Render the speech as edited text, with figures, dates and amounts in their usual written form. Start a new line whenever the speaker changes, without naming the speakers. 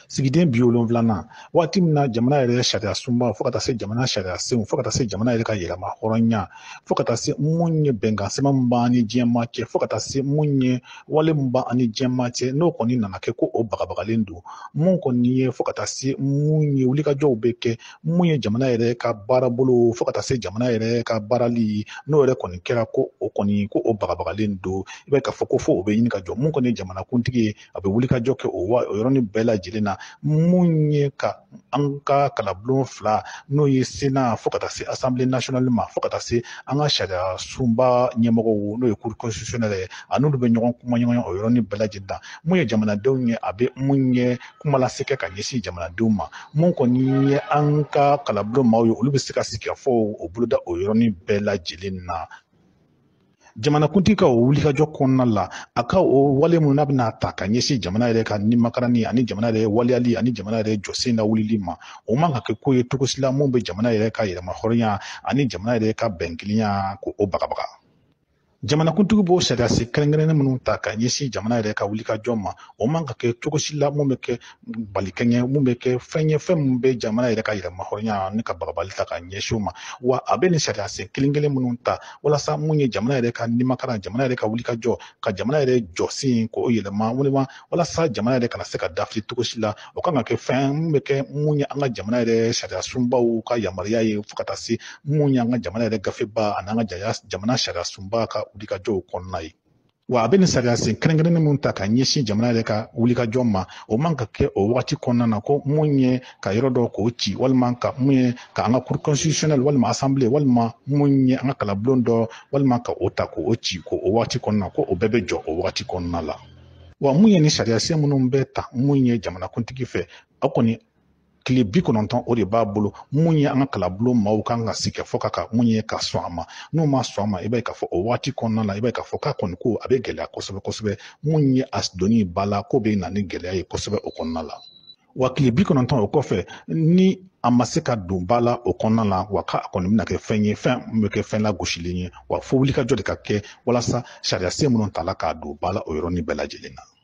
sigiden bi wolonwulanan waati min na jamana yɛrɛ sariya sunba fo ka taa se jamana sariya senw fo ka taa se jamana yɛrɛ ka yɛlɛma hɔrɔnya fo ka taa se mun ye bɛnkan sɛbɛn min b'an ni diɲɛma cɛ fo ka taa se mun ye wale min b'an ni diɲɛma cɛ n'o kɔni nana kɛ ko o bagabagalen don mun kɔni ye fo ka taa se mun ye wulikajɔw bɛ kɛ mun ye jamana yɛrɛ ka baara bolo fo ka taa se jamana yɛrɛ ka baarali n'o yɛrɛ kɔni kɛra ko o bagabagalen don i b'a ye k'a fɔ ko fo o bɛ ɲini ka jɔ mun kɔni ye jamanakuntigi ye a bɛ wulikajɔ kɛ o yɔrɔnin bɛɛ lajɛlen na mun ye ka an ka kalabulon fila n'o ye sena fo ka taa se assemblée nationale ma fo ka taa se an ka sariya sunba ɲɛmɔgɔw n'o ye cour constitutionnelle ye a n'olu bɛ ɲɔgɔn kumaɲɔgɔnya o yɔrɔnin bɛɛ lajɛlen na mun ye jamanadenw ye a bɛ mun ye kuma lase kɛ ka ɲɛsin jamanadenw ma mun kɔni ye an ka kalabulon maaw ye olu bɛ se ka sigi ka fɔ o boloda o yɔrɔnin bɛɛ lajɛlen na jamanakuntigi ka o wulikajɔ kɔnɔna la a ka o wale minnu n'a bɛna ta ka ɲɛsin jamana yɛrɛ ka nimakarani ani jamana yɛrɛ waleyali ani jamana yɛrɛ jɔsen lawulili ma o man ka kɛ ko ye cogo si la mun bɛ jamana yɛrɛ ka yɛlɛma hɔrɔnya ani jamana yɛrɛ ka bɛnkilenya ko o bagabaga jamanakuntigi b'o sariya se kɛrɛnkɛrɛnnen minnu ta ka ɲɛsin jamana yɛrɛ ka wulikajɔ ma o man ka kɛ cogo si la mun bɛ kɛ balikɛɲɛ mun bɛ kɛ fɛn ye fɛn min bɛ jamana yɛrɛ ka yɛlɛma hɔrɔnya ni ka bagabali ta ka ɲɛsin o ma wa a bɛ nin sariya sen kelen kelen minnu ta walasa mun ye jamana yɛrɛ ka nimakaran jamana yɛrɛ ka wulikajɔ ka jamana yɛrɛ jɔsen k'o yɛlɛma walasa jamana yɛrɛ kana se ka dafiri cogo si la o kan ka kɛ fɛn mun bɛ kɛ mun ye an ka jamana yɛrɛ sariya sunbaw ka yamaruya ye fo ka taa se mun ye an ka jamana yɛrɛ gafeba ani an ka jamana sariya sunba ka wulikajɔw kɔnɔna ye wa a bɛ nin sariya sen kɛrɛnkɛrɛnnen minnu ta ka ɲɛsin jamana yɛrɛ ka wulikajɔ ma o man ka kɛ o wagati kɔnɔna na ko mun ye ka yɔrɔ dɔ k'o ci walima ka mun ye ka an ka cour constitutionnelle walima assemblée walima mun ye an ka kalabulon dɔ walima ka o ta k'o ci ko o wagati kɔnɔna na ko o bɛɛ bɛ jɔ o wagati kɔnɔna la wa mun ye nin sariya sen minnu bɛ ta mun ye jamanakuntigi fɛ a kɔni tile 90 o de b'a bolo mun ye an ka kalabulon maaw kan ka sigi fo ka mun ye ka sɔn a ma n'o ma sɔn a ma i b'a ye k'a fɔ o waati kɔnɔna la i b'a ye k'a fɔ k'a kɔni ko a bɛ gɛlɛya kosɛbɛ kosɛbɛ mun ye a donni ba la ko bɛ na ni gɛlɛya ye kosɛbɛ o kɔnɔna la wa tile 90 o kɔfɛ ni a ma se ka don ba la o kɔnɔna la wa k'a kɔni bɛna kɛ fɛn ye fɛn min bɛ kɛ fɛn lagosilen ye wa fo wulikajɔ de ka kɛ walasa sariya sen minnu tala k'a don ba la o yɔrɔnin bɛɛ lajɛlen na